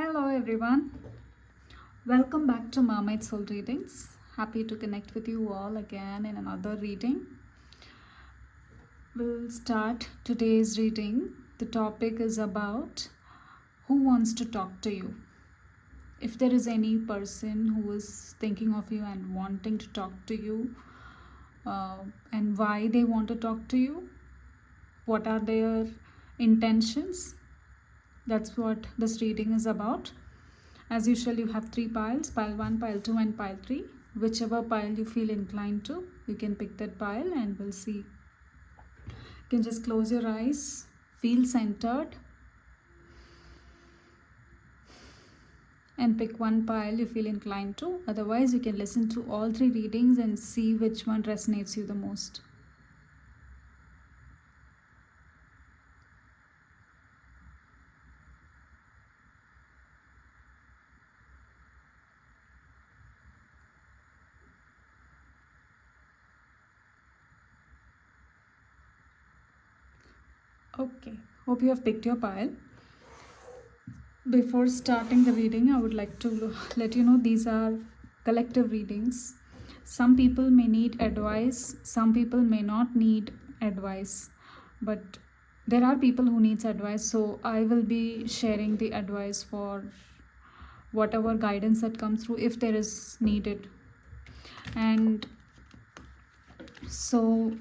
Hello everyone, welcome back to Mermaid Soul Readings. Happy to connect with you all again in another reading. We'll start today's reading. The topic is about who wants to talk to you. If there is any person who is thinking of you and wanting to talk to you, and why they want to talk to you, what are their intentions, that's what this reading is about. As usual, you have 3 piles, pile 1, pile 2 and pile 3. Whichever pile you feel inclined to, you can pick that pile and we'll see. You can just close your eyes, feel centered and pick one pile you feel inclined to. Otherwise, you can listen to all 3 readings and see which one resonates you the most. Okay, hope you have picked your pile. Before starting the reading, I would like to let you know these are collective readings. Some people may need advice, some people may not need advice, but there are people who needs advice, so I will be sharing the advice for whatever guidance that comes through if there is needed. And so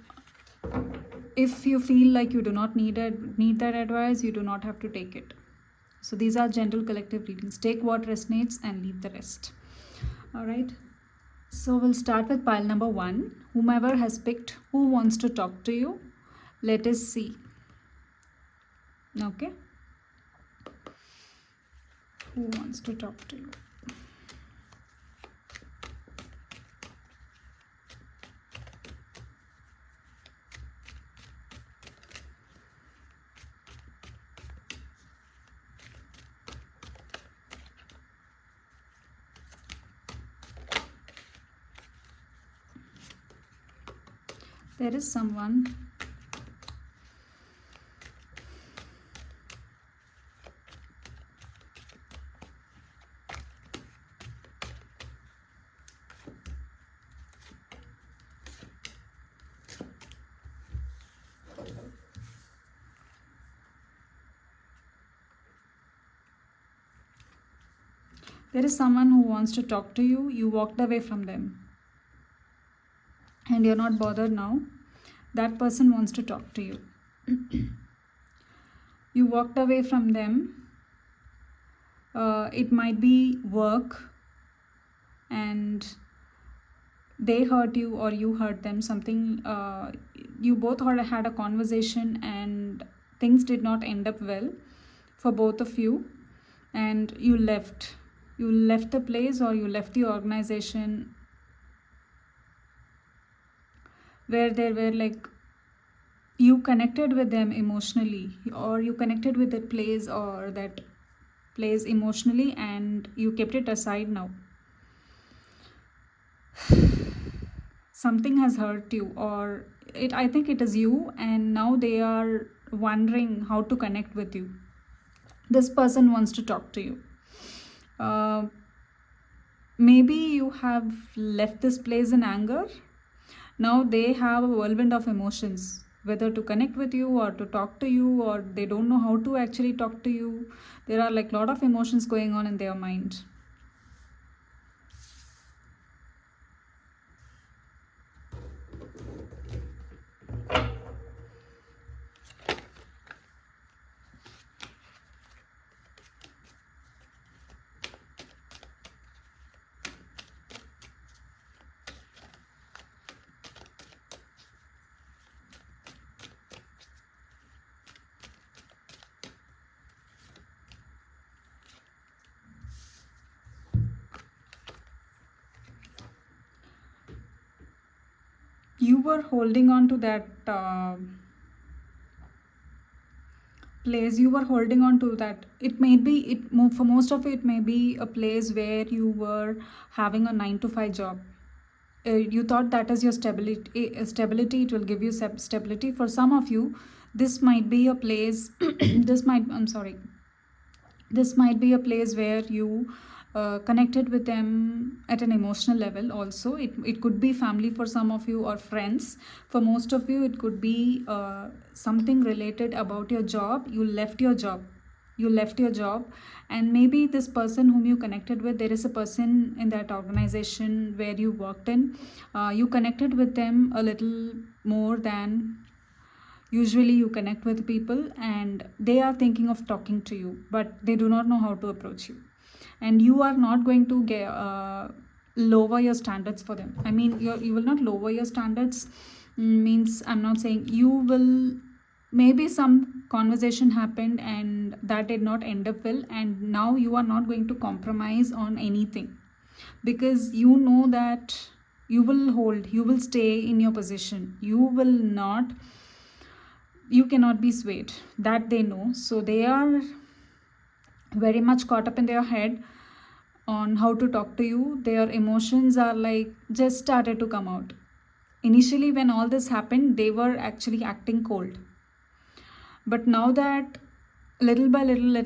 if you feel like you do not need that advice, you do not have to take it. So these are general collective readings. Take what resonates and leave the rest. All right. So we'll start with pile number 1. Whomever has picked who wants to talk to you, let us see. Okay. Who wants to talk to you? There is someone who wants to talk to you. You walked away from them and you're not bothered now. That person wants to talk to you. You walked away from them. It might be work and they hurt you or you hurt them. Something, you both had a conversation and things did not end up well for both of you, and you left the place or you left the organization where there were like, you connected with them emotionally, or you connected with that place or that place emotionally, and you kept it aside now. Something has hurt you, or I think it is you, and now they are wondering how to connect with you. This person wants to talk to you. Maybe you have left this place in anger. Now they have a whirlwind of emotions, whether to connect with you or to talk to you, or they don't know how to actually talk to you. There are like a lot of emotions going on in their mind. You were holding on to that place. You were holding on to that. It may be, for most of it may be a place where you were having a 9 to 5 job. You thought that is your stability. It will give you stability. For some of you, this might be a place this might This might be a place where you connected with them at an emotional level also. It could be family for some of you, or friends for most of you. It could be something related about your job. You left your job, and maybe this person whom you connected with, there is a person in that organization where you worked in. You connected with them a little more than usually you connect with people, and they are thinking of talking to you, but they do not know how to approach you. And you are not going to lower your standards for them. I mean, you will not lower your standards. Means, I'm not saying you will. Maybe some conversation happened and that did not end up well, and now you are not going to compromise on anything, because you know that you will stay in your position. You cannot be swayed, that they know. So they are very much caught up in their head on how to talk to you. Their emotions are like just started to come out. Initially, when all this happened, they were actually acting cold, but now that little by little,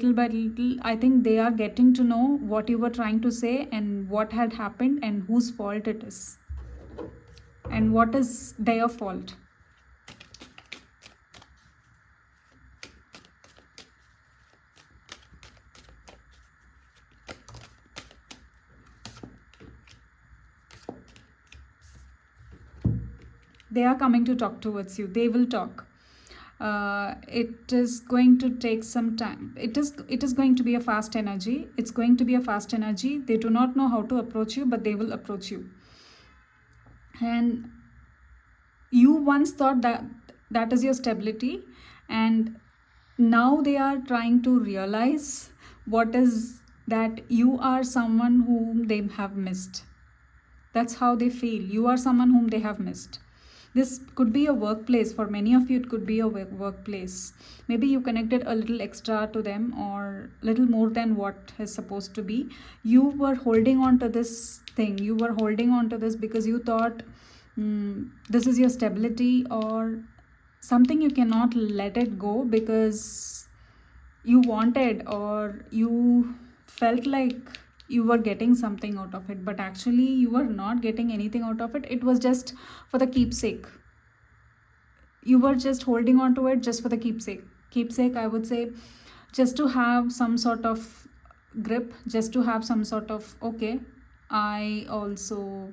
I think they are getting to know what you were trying to say and what had happened and whose fault it is and what is their fault. They are coming to talk towards you. They will talk. It is going to take some time. It is going to be a fast energy. It's going to be a fast energy. They do not know how to approach you, but they will approach you. And you once thought that that is your stability, and now they are trying to realize what is that you are someone whom they have missed. That's how they feel. You are someone whom they have missed. This could be a workplace. For many of you, it could be a workplace. Maybe you connected a little extra to them, or little more than what is supposed to be. You were holding on to this thing. You were holding on to this because you thought this is your stability, or something. You cannot let it go because you wanted, or you felt like you were getting something out of it, but actually you were not getting anything out of it. It was just for the keepsake. You were just holding on to it just for the keepsake, I would say, just to have some sort of grip, just to have some sort of, okay, I also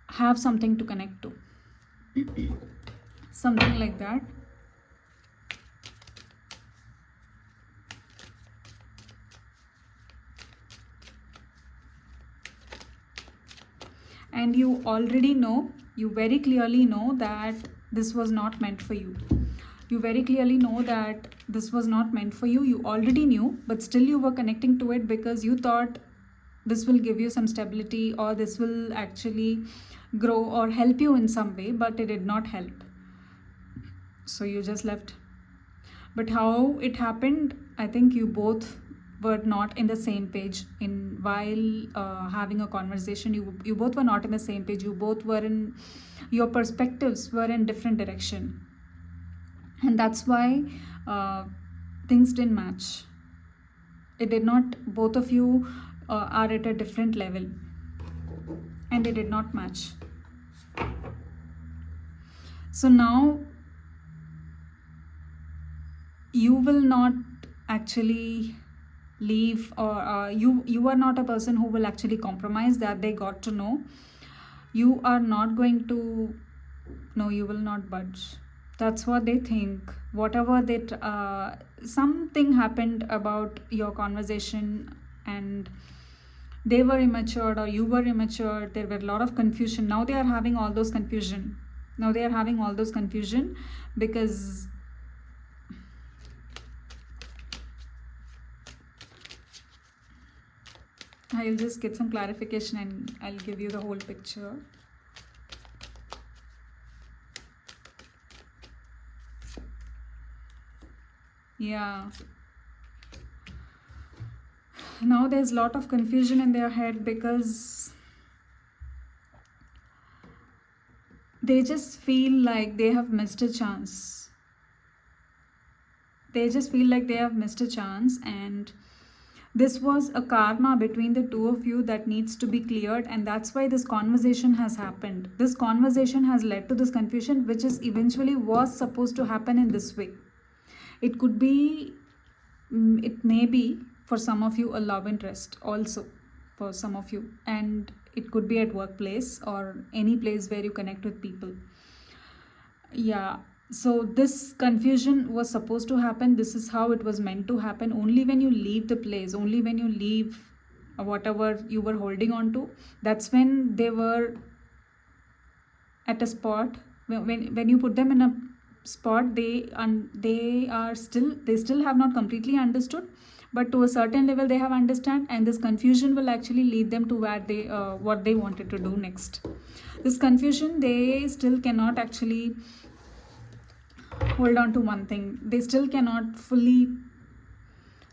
have something to connect to. Something like that. And you already know, you very clearly know that this was not meant for you. You very clearly know that this was not meant for you. You already knew, but still you were connecting to it because you thought this will give you some stability, or this will actually grow or help you in some way, but it did not help. So you just left. But how it happened, I think you both were not in the same page. In while having a conversation, you both were not in the same page. You both were in, your perspectives were in different direction, and that's why things didn't match. It did not. Both of you are at a different level, and it did not match. So now you will not actually leave, or you are not a person who will actually compromise. That they got to know. You are not going to, no, you will not budge. That's what they think. Whatever they something happened about your conversation, and they were immature or you were immature. There were a lot of confusion. Now they are having all those confusion. Because I'll just get some clarification and I'll give you the whole picture. Yeah. Now there's a lot of confusion in their head because they just feel like they have missed a chance. they just feel like they have missed a chance, and this was a karma between the two of you that needs to be cleared, and that's why this conversation has happened. This conversation has led to this confusion, which is eventually was supposed to happen in this way. It could be, it may be for some of you a love interest also, for some of you, and it could be at workplace or any place where you connect with people. Yeah, so this confusion was supposed to happen. This is how it was meant to happen. Only when you leave the place, only when you leave whatever you were holding on to, that's when they were at a spot. When you put them in a spot, they still have not completely understood, but to a certain level they have understand, and this confusion will actually lead them to where they what they wanted to do next. This confusion, they still cannot actually hold on to one thing. They still cannot fully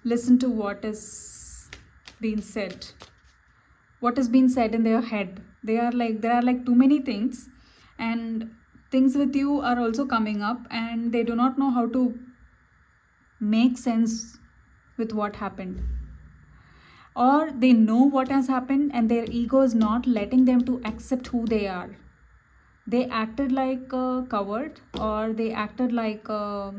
listen to what is being said, what is being said in their head. There are like too many things, and things with you are also coming up, and they do not know how to make sense with what happened, or they know what has happened and their ego is not letting them to accept who they are. They acted like a coward, or they acted like a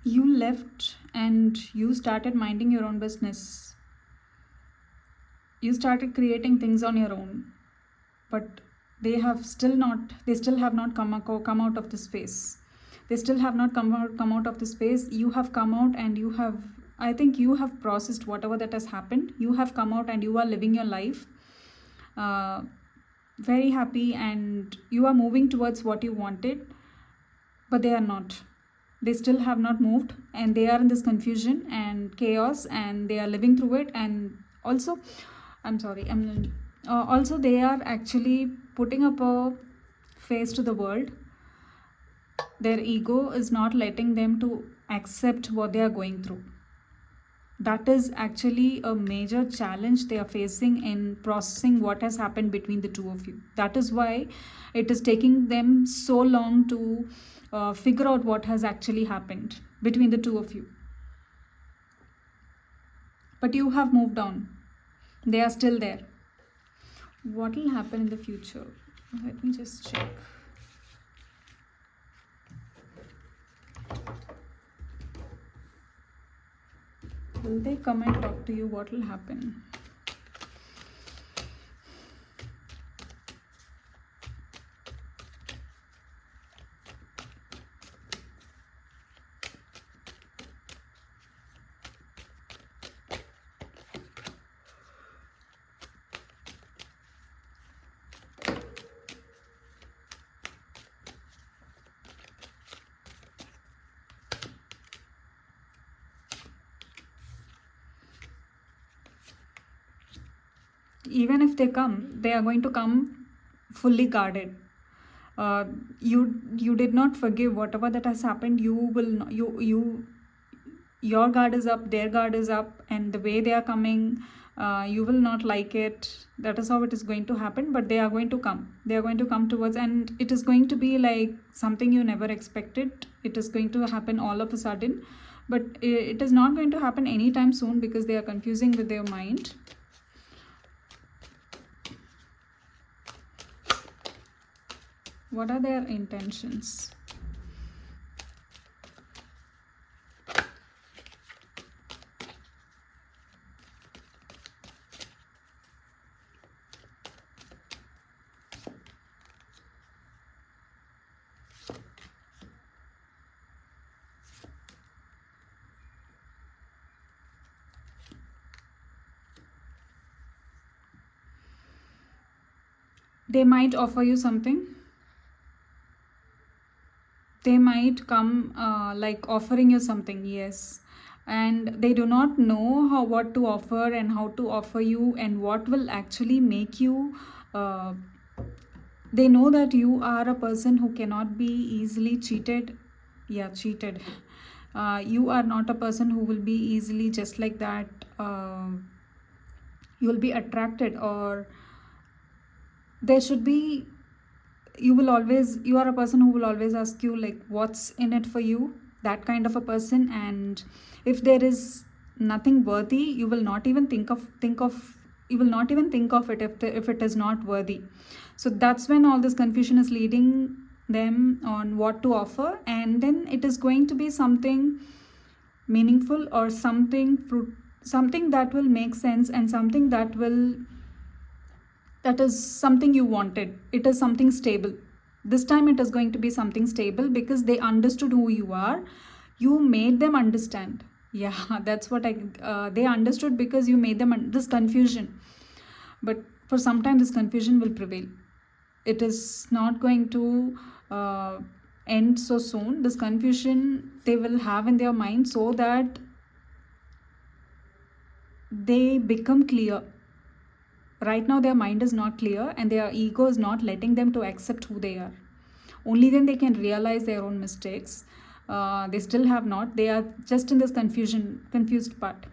you left and you started minding your own business. You started creating things on your own, but they still have not come out of this phase. They still have not come out of this phase. You have come out, and you have, I think you have processed whatever that has happened. You have come out and you are living your life very happy, and you are moving towards what you wanted, but they are not. They still have not moved, and they are in this confusion and chaos, and they are living through it. And also, I'm sorry, also they are actually putting up a face to the world. Their ego is not letting them to accept what they are going through. That is actually a major challenge they are facing in processing what has happened between the two of you. That is why it is taking them so long to figure out what has actually happened between the two of you. But you have moved on. They are still there. What will happen in the future? Let me just check. Will they come and talk to you? What will happen? Even if they come, they are going to come fully guarded. You did not forgive whatever that has happened. You will not, your guard is up, their guard is up, and the way they are coming, you will not like it. That is how it is going to happen. But they are going to come. They are going to come towards, and it is going to be like something you never expected. It is going to happen all of a sudden, but it is not going to happen anytime soon, because they are confusing with their mind. What are their intentions? They might offer you something. They might come like offering you something, yes, and they do not know how what to offer and how to offer you and what will actually make you uh, they know that you are a person who cannot be easily cheated. Yeah, cheated. You are not a person who will be easily just like that. You will be attracted, or there should be, you are a person who will always ask you like what's in it for you, that kind of a person. And if there is nothing worthy, you will not even think of it if it is not worthy. So that's when all this confusion is leading them on what to offer, and then it is going to be something meaningful or something that will make sense, and that is something you wanted. It is something stable. This time it is going to be something stable because they understood who you are. You made them understand. Yeah, that's what they understood because you made them this confusion. But for some time this confusion will prevail. It is not going to uh, end so soon. This confusion they will have in their mind so that they become clear. Right now their mind is not clear and their ego is not letting them to accept who they are. Only then they can realize their own mistakes. They still have not. They are just in this confused part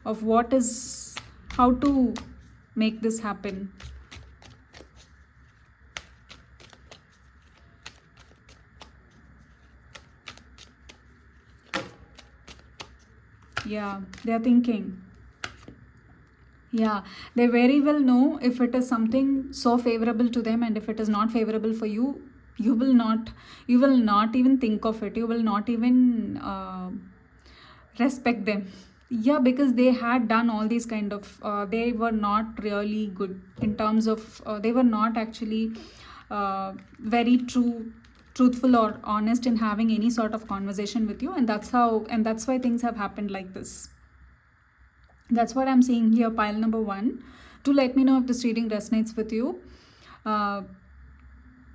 of what is, how to make this happen. Yeah, they are thinking. Yeah, they very well know if it is something so favorable to them, and if it is not favorable for you, you will not even think of it. You will not even respect them. Yeah, because they had done all these kind of they were not really good in terms of they were not actually very truthful or honest in having any sort of conversation with you, and that's why things have happened like this. That's what I'm seeing here, pile number 1. To let me know if this reading resonates with you. uh,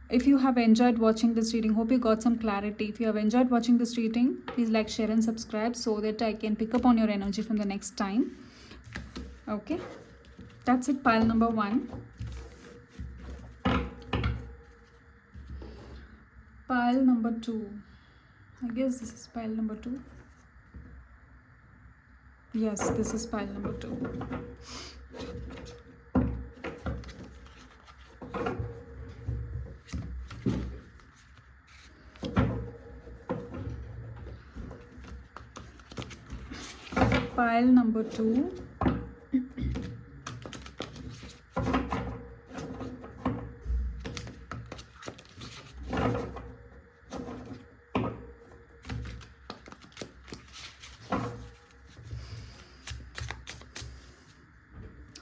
if you have enjoyed watching this reading, hope you got some clarity. If you have enjoyed watching this reading, please like, share and subscribe so that I can pick up on your energy from the next time. Okay, that's it, pile number 1. Pile number 2, I guess this is pile number 2. Yes, this is pile number 2. Pile number 2.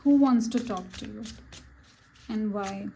Who wants to talk to you and why?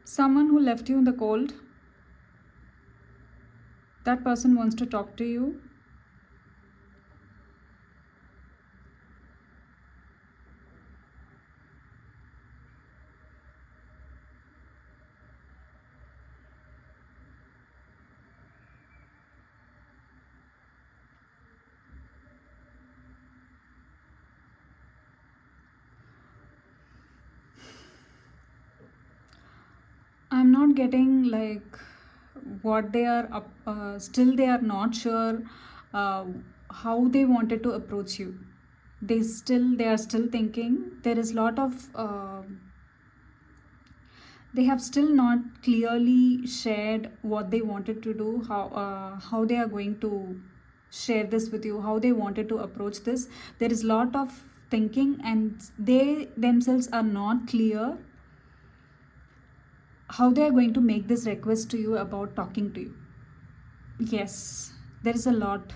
Someone who left you in the cold. That person wants to talk to you. I'm not getting like what they are up. Still, they are not sure how they wanted to approach you. They are still thinking. There is lot of they have still not clearly shared what they wanted to do, how they are going to share this with you, how they wanted to approach this. There is lot of thinking, and they themselves are not clear how they are going to make this request to you about talking to you. Yes, there is a lot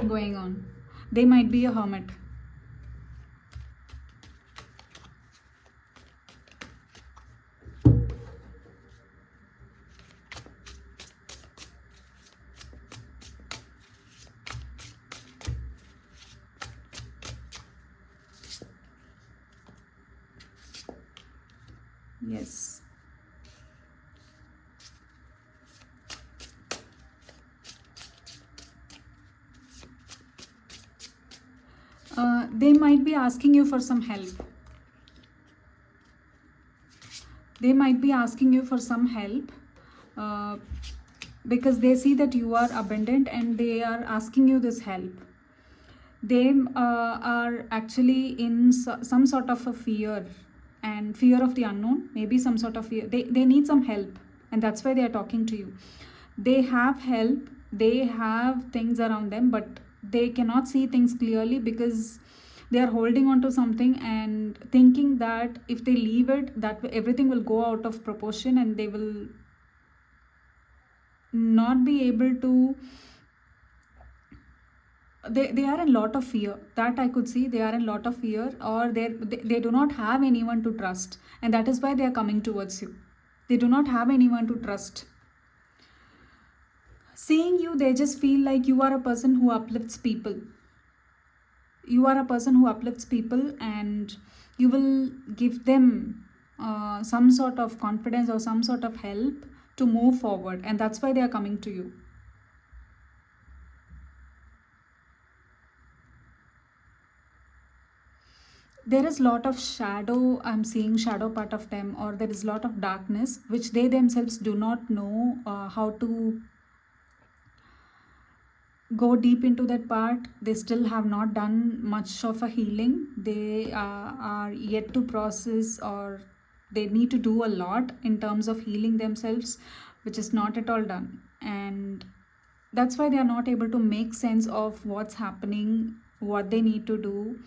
going on. They might be a hermit. Yes. They might be asking you for some help. They might be asking you for some help uh, because they see that you are abundant and they are asking you this help. They are actually in some sort of a fear, and fear of the unknown, maybe some sort of fear. They need some help, and that's why they are talking to you. They have help, they have things around them, but they cannot see things clearly because they are holding on to something and thinking that if they leave it, that everything will go out of proportion and they will not be able to. They are in lot of fear, that I could see. They are in lot of fear, or they do not have anyone to trust, and that is why they are coming towards you. They do not have anyone to trust. Seeing you, they just feel like you are a person who uplifts people. You are a person who uplifts people, and you will give them some sort of confidence or some sort of help to move forward, and that's why they are coming to you. There is lot of shadow. I'm seeing shadow part of them, or there is lot of darkness which they themselves do not know how to go deep into that part. They still have not done much of a healing. They are yet to process, or they need to do a lot in terms of healing themselves, which is not at all done. And that's why they are not able to make sense of what's happening, what they need to do.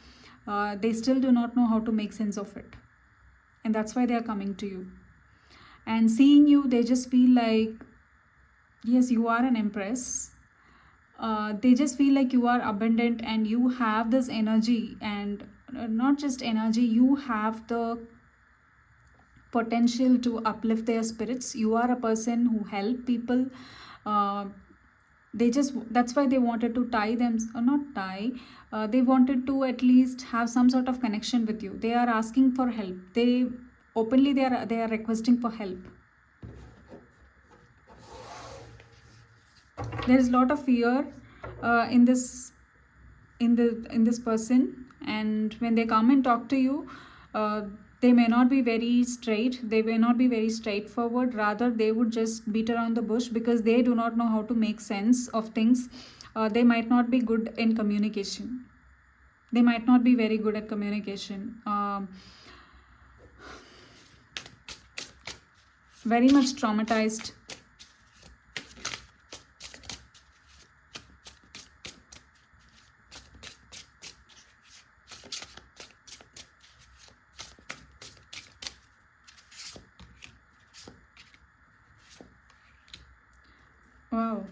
They still do not know how to make sense of it, and that's why they are coming to you. And seeing you, they just feel like, yes, you are an empress. They just feel like you are abundant and you have this energy, and not just energy, you have the potential to uplift their spirits. You are a person who help people. uh, that's why they wanted to tie them, or not tie, they wanted to at least have some sort of connection with you. They are asking for help. They openly, they are requesting for help. There is a lot of fear in this person, and when they come and talk to you, uh, they may not be very straight, they may not be very straightforward. Rather, they would just beat around the bush because they do not know how to make sense of things. They might not be good in communication. They might not be very good at communication. Very much traumatized. Wow.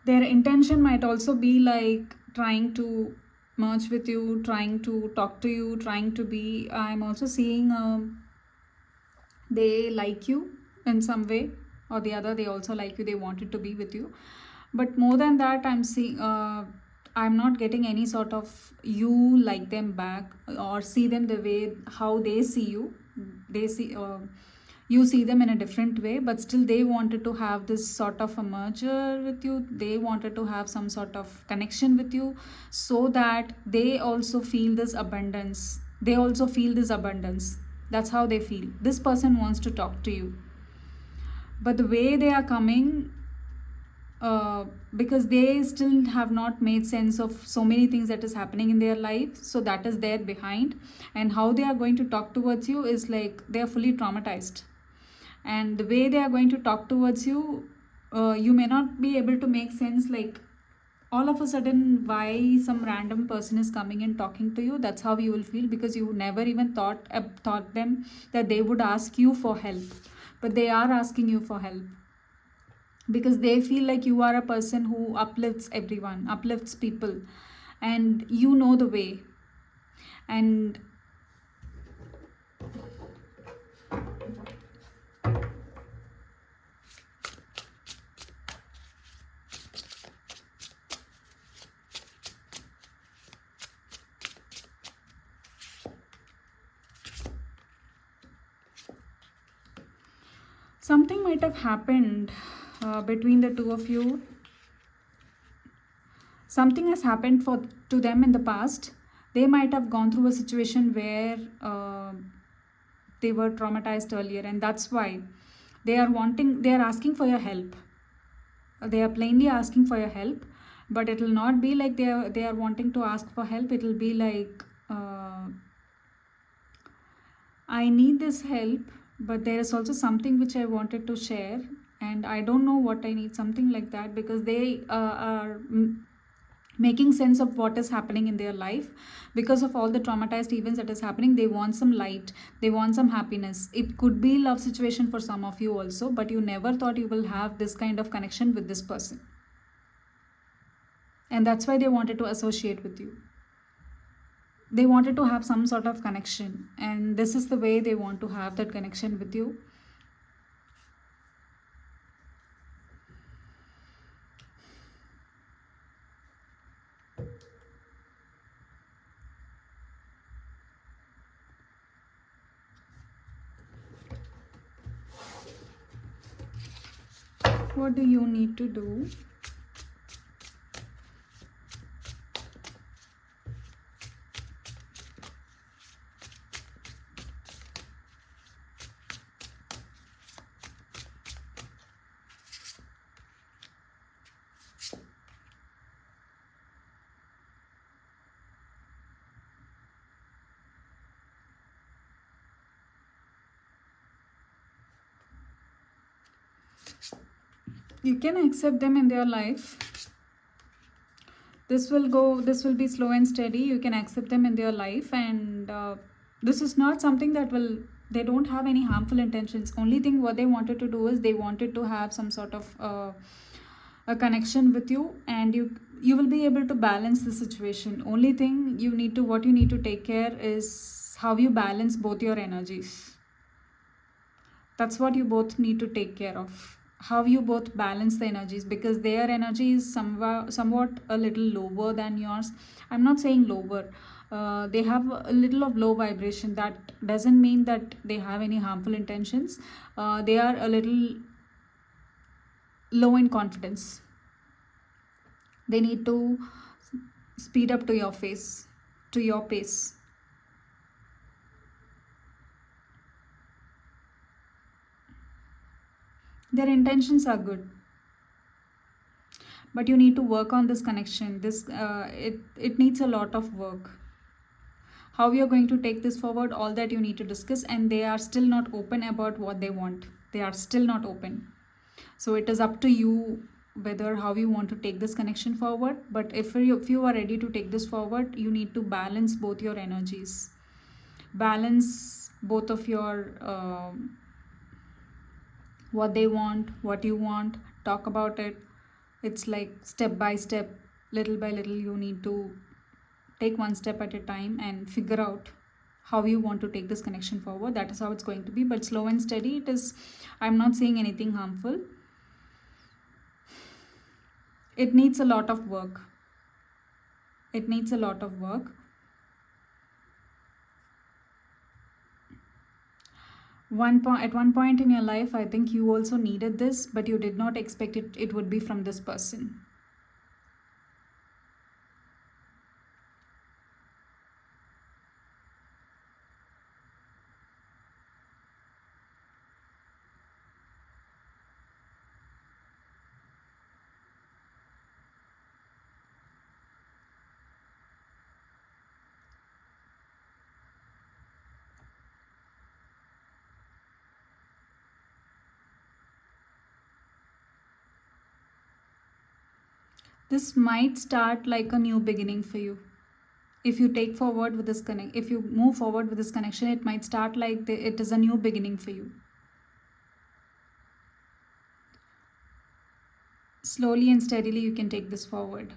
Their intention might also be like trying to merge with you, trying to talk to you, trying to be. I'm also seeing they like you in some way or the other. They also like you, they wanted to be with you. But more than that, I'm seeing. I'm not getting any sort of you like them back or see them the way how they see you. They see. You see them in a different way, but still they wanted to have this sort of a merger with you. They wanted to have some sort of connection with you, so that they also feel this abundance. They also feel this abundance. That's how they feel. This person wants to talk to you. but the way they are coming, uh, because they still have not made sense of so many things that is happening in their life, so that is there behind. And how they are going to talk towards you is like they are fully traumatized, and the way they are going to talk towards you, you may not be able to make sense, like all of a sudden why some random person is coming and talking to you. That's how you will feel, because you never even thought them that they would ask you for help, but they are asking you for help because they feel like you are a person who uplifts everyone, uplifts people, and you know the way. And something might have happened between the two of you. Something has happened for to them in the past. They might have gone through a situation where they were traumatized earlier, and that's why they are asking for your help. They are plainly asking for your help, but it will not be like they are wanting to ask for help. It will be like, I need this help, but there is also something which I wanted to share, and I don't know what I need, something like that, because they are making sense of what is happening in their life. Because of all the traumatized events that is happening, they want some light, they want some happiness. It could be love situation for some of you also, but you never thought you will have this kind of connection with this person, and that's why they wanted to associate with you. They wanted to have some sort of connection, and this is the way they want to have that connection with you. What do you need to do? You can accept them in their life. This will be slow and steady. You can accept them in their life, and this is not something that will, they don't have any harmful intentions. Only thing what they wanted to do is they wanted to have some sort of a connection with you, and you will be able to balance the situation. Only thing what you need to take care is how you balance both your energies. That's what you both need to take care of, how you both balance the energies, because their energy is somewhat a little lower than yours. I'm not saying lower, they have a little of low vibration. That doesn't mean that they have any harmful intentions. They are a little low in confidence. They need to speed up to your pace. Their intentions are good, but you need to work on this connection. It needs a lot of work. How you're going to take this forward, all that you need to discuss, and they are still not open about what they want. They are still not open. So it is up to you whether how you want to take this connection forward. But if you are ready to take this forward, you need to balance both your energies, balance both of your what they want, what you want, talk about it. It's like step by step, little by little. You need to take one step at a time and figure out how you want to take this connection forward. That is how it's going to be, but slow and steady it is. I'm not saying anything harmful. It needs a lot of work. It needs a lot of work. At one point in your life, I think you also needed this, but you did not expect it would be from this person. This might start like a new beginning for you. If you take forward with this connect, if you move forward with this connection, it might start like it is a new beginning for you. Slowly and steadily you can take this forward.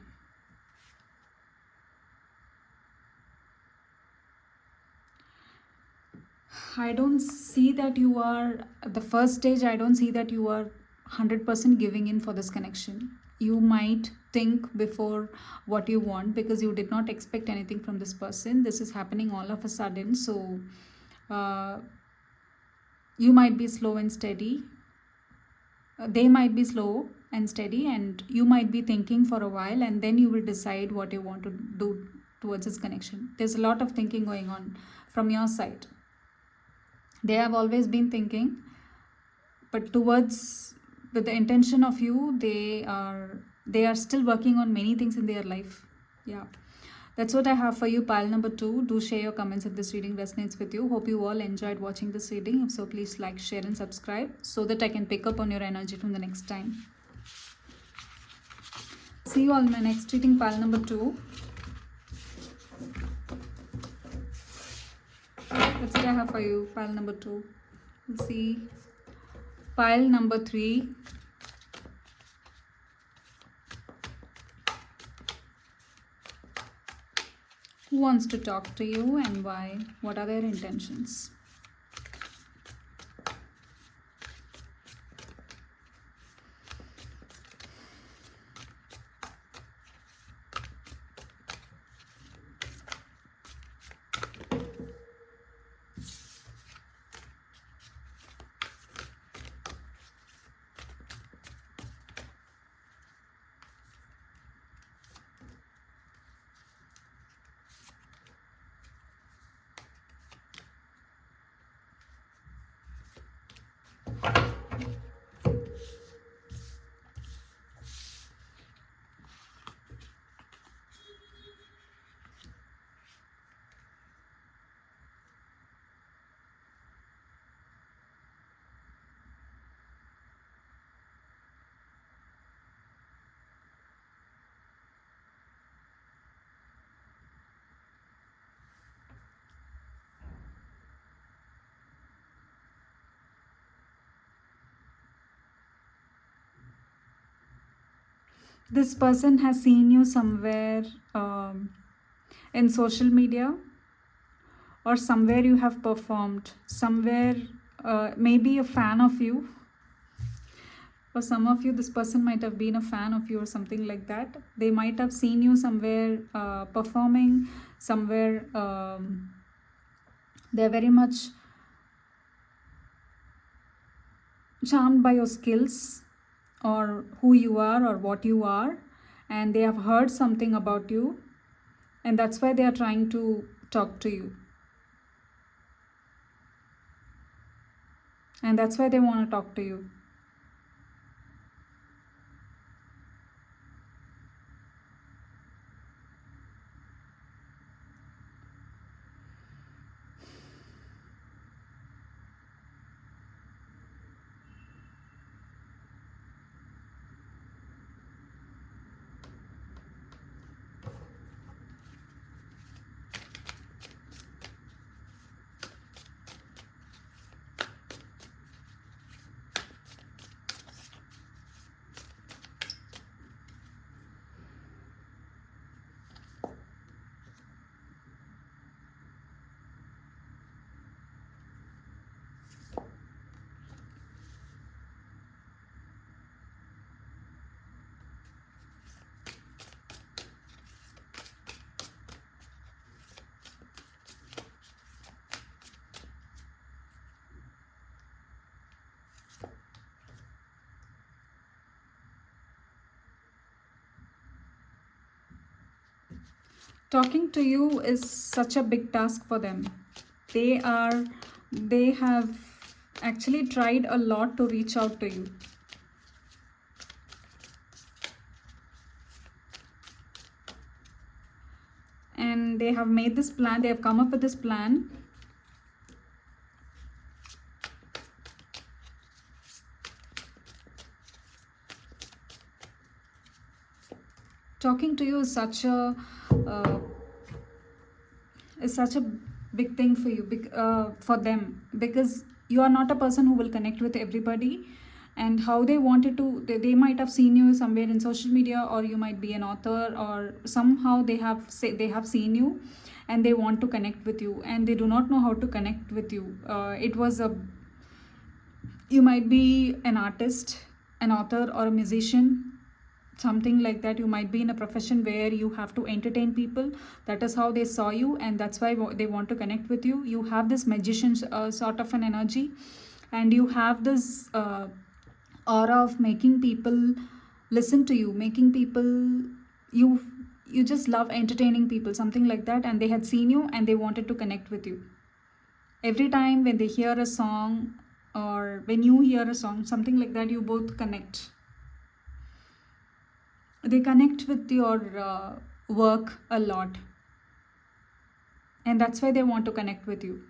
I don't see that you are at the first stage. I don't see that you are 100% giving in for this connection. You might think before what you want because you did not expect anything from this person. This is happening all of a sudden. So uh, you might be slow and steady. They might be slow and steady, and you might be thinking for a while, and then you will decide what you want to do towards this connection. There's a lot of thinking going on from your side. They have always been thinking, but towards with the intention of you, they are still working on many things in their life. Yeah, that's what I have for you, pile number 2. Do share your comments if this reading resonates with you. Hope you all enjoyed watching this reading. If so, please like, share and subscribe so that I can pick up on your energy from the next time. See you all in my next reading, pile number 2. That's what I have for you, pile number 2. We'll see pile number 3. Who wants to talk to you and why? What are their intentions? This person has seen you somewhere in social media, or somewhere you have performed, somewhere maybe a fan of you. For some of you, this person might have been a fan of you or something like that. They might have seen you somewhere performing, somewhere they're very much charmed by your skills or who you are or what you are, and they have heard something about you, and that's why they are trying to talk to you, and that's why they want to talk to you. Talking to you is such a big task for them. They have actually tried a lot to reach out to you. And they have made this plan, they have come up with this plan. Talking to you uh, is such a big thing for you, for them, because you are not a person who will connect with everybody. And how they wanted to, they might have seen you somewhere in social media, or you might be an author, or somehow they have seen you, and they want to connect with you, and they do not know how to connect with you. It was a You might be an artist, an author, or a musician, something like that. You might be in a profession where you have to entertain people. That is how they saw you, and that's why they want to connect with you. You have this magician sort of an energy, and you have this aura of making people listen to you, making people, you you just love entertaining people, something like that. And they had seen you, and they wanted to connect with you. Every time when they hear a song, or when you hear a song, something like that, you both connect. They connect with your work a lot, and that's why they want to connect with you.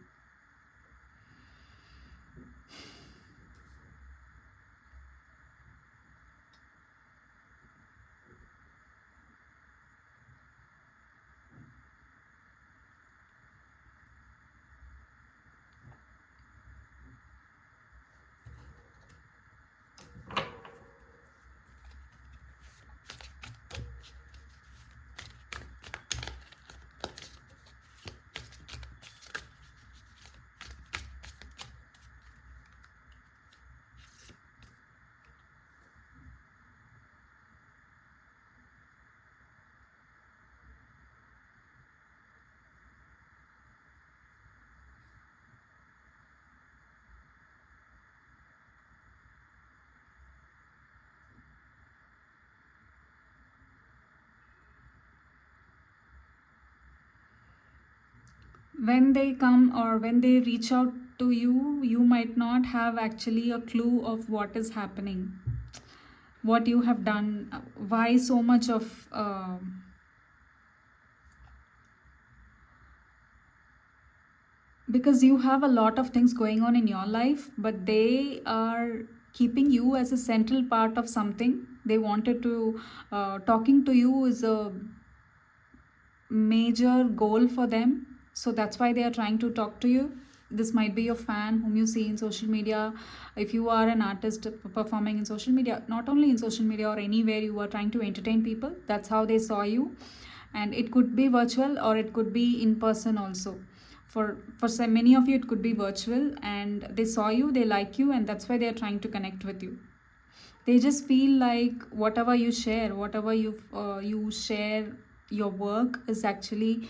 When they come, or when they reach out to you, you might not have actually a clue of what is happening, what you have done, why so much of because you have a lot of things going on in your life, but they are keeping you as a central part of something. They wanted to, talking to you is a major goal for them, so that's why they are trying to talk to you. This might be your fan whom you see in social media. If you are an artist performing in social media, not only in social media or anywhere, you are trying to entertain people. That's how they saw you. And it could be virtual, or it could be in person also. For so many of you, it could be virtual, and they saw you, they like you, and that's why they are trying to connect with you. They just feel like whatever you share, whatever you share, your work is actually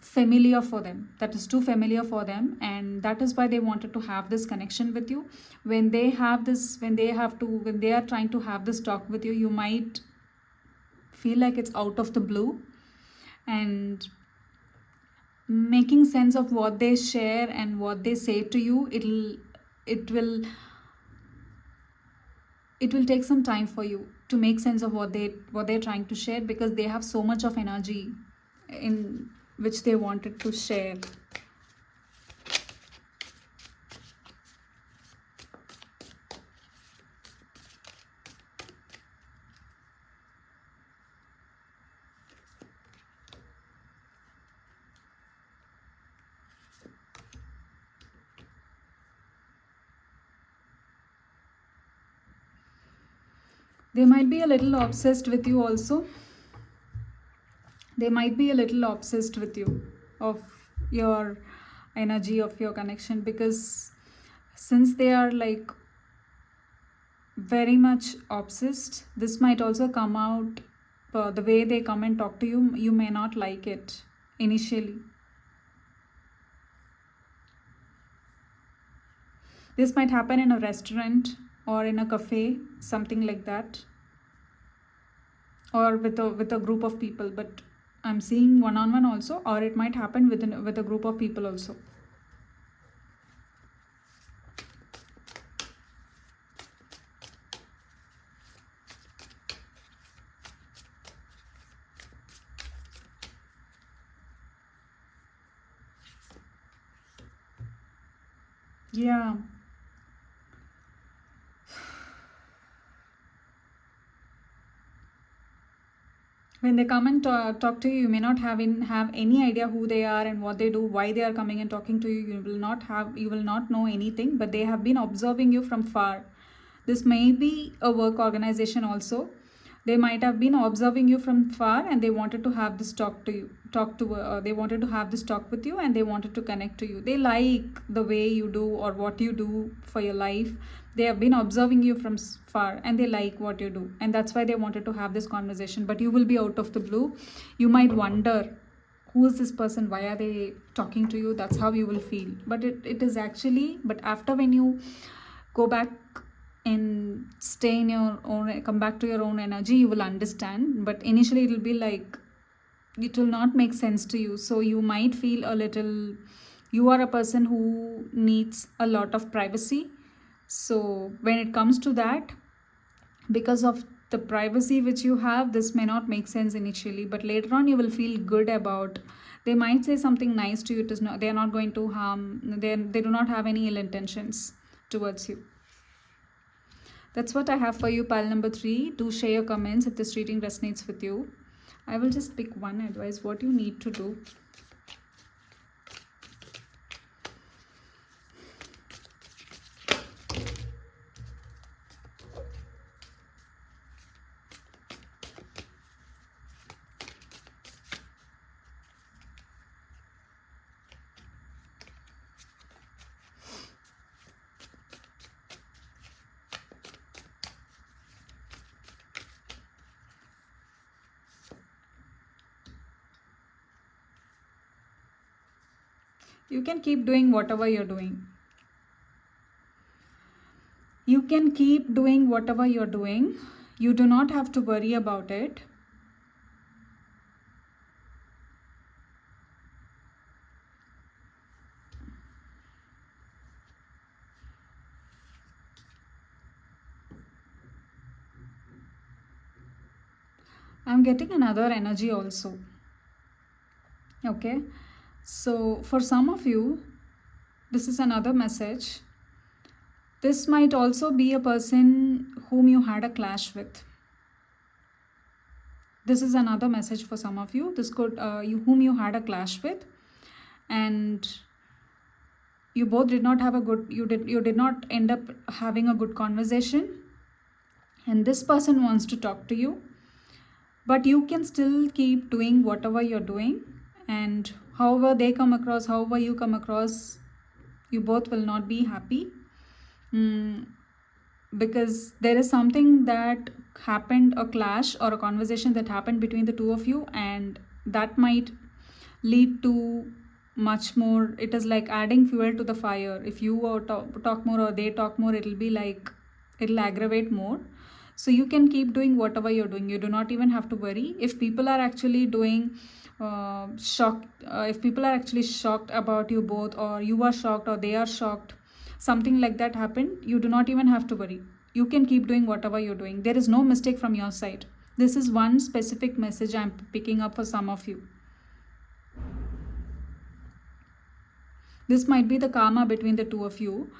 familiar for them. That is too familiar for them, and that is why they wanted to have this connection with you. When they have this, when they are trying to have this talk with you, you might feel like it's out of the blue, and making sense of what they share and what they say to you, it will it will take some time for you to make sense of what they're trying to share, because they have so much of energy in which they wanted to share. They might be a little obsessed with you also. They might be a little obsessed with you, of your energy, of your connection, because since they are like very much obsessed, this might also come out. The way they come and talk to you, you may not like it initially. This might happen in a restaurant, or in a cafe, something like that, or with a group of people. But I'm seeing one on one also, or it might happen with a group of people also. Yeah. when they come and talk to you, you may not have any idea who they are and what they do, why they are coming and talking to you. You will not know anything, but they have been observing you from far. This may be a work organization also. They might have been observing you from far, and they wanted to have this talk to you talk to they wanted to have this talk with you, and they wanted to connect to you. They like the way you do or what you do for your life. They have been observing you from far, and they like what you do, and that's why they wanted to have this conversation. But you will be out of the blue. You might wonder, who is this person, why are they talking to you? That's how you will feel. But it is actually, but after, when you go back and stay in your own, come back to your own energy, you will understand. But initially it will be like, it will not make sense to you. So you might feel a little, you are a person who needs a lot of privacy. So when it comes to that, because of the privacy which you have, this may not make sense initially, but later on you will feel good about, they might say something nice to you. It is not, they are not going to harm, they do not have any ill intentions towards you. That's what I have for you, pile number 3. Do share your comments if this reading resonates with you. I will just pick one advice, what you need to do. You can keep doing whatever you're doing. You can keep doing whatever you're doing. You do not have to worry about it. I'm getting another energy also. Okay. So for some of you, this is another message. This might also be a person whom you had a clash with. This is another message for some of you. This could whom you had a clash with, and you both did not have a good, you did not end up having a good conversation, and this person wants to talk to you, but you can still keep doing whatever you're doing, and however they come across, however you come across, you both will not be happy. Because there is something that happened, a clash or a conversation that happened between the two of you, and that might lead to much more. It is like adding fuel to the fire. If you talk more or they talk more, it'll be like, it'll aggravate more. So you can keep doing whatever you're doing. You do not even have to worry if people are actually doing shocked, if people are actually shocked about you both, or you are shocked or they are shocked, something like that happened, you do not even have to worry. You can keep doing whatever you're doing. There is no mistake from your side. This is one specific message I'm picking up for some of you. This might be the karma between the two of you.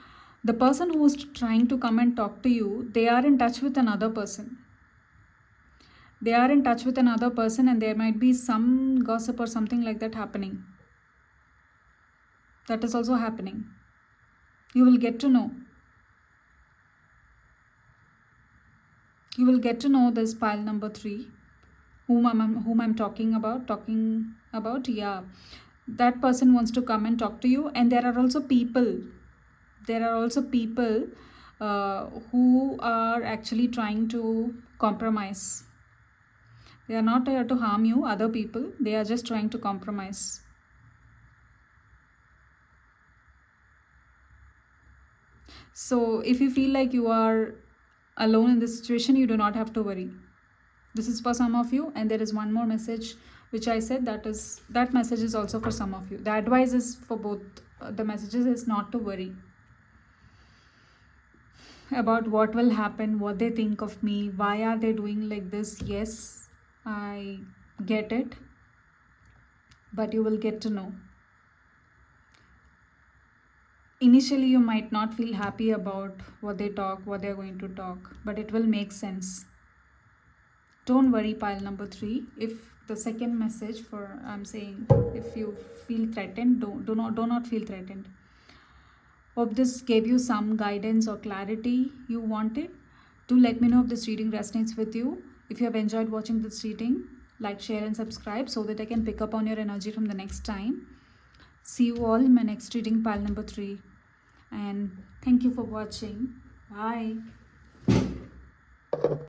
The person who is trying to come and talk to you, they are in touch with another person. They are in touch with another person, and there might be some gossip or something like that happening. That is also happening. You will get to know. You will get to know this pile number 3, whom I'm talking about. Yeah, that person wants to come and talk to you, and there are also people. There are also people who are actually trying to compromise. They are not here to harm you, other people. They are just trying to compromise. So if you feel like you are alone in this situation, you do not have to worry. This is for some of you, and there is one more message which I said, that message is also for some of you. The advice is for both the messages is not to worry about what will happen, what they think of me, why are they doing like this. Yes, I get it, but you will get to know. Initially you might not feel happy about what they talk, what they're going to talk, but it will make sense. Don't worry, pile number 3. If the second message for I'm saying, if you feel threatened, do not feel threatened. Hope this gave you some guidance or clarity you wanted. Do let me know if this reading resonates with you. If you have enjoyed watching this reading, like, share and subscribe so that I can pick up on your energy from the next time. See you all in my next reading, pile number 3. And thank you for watching. Bye.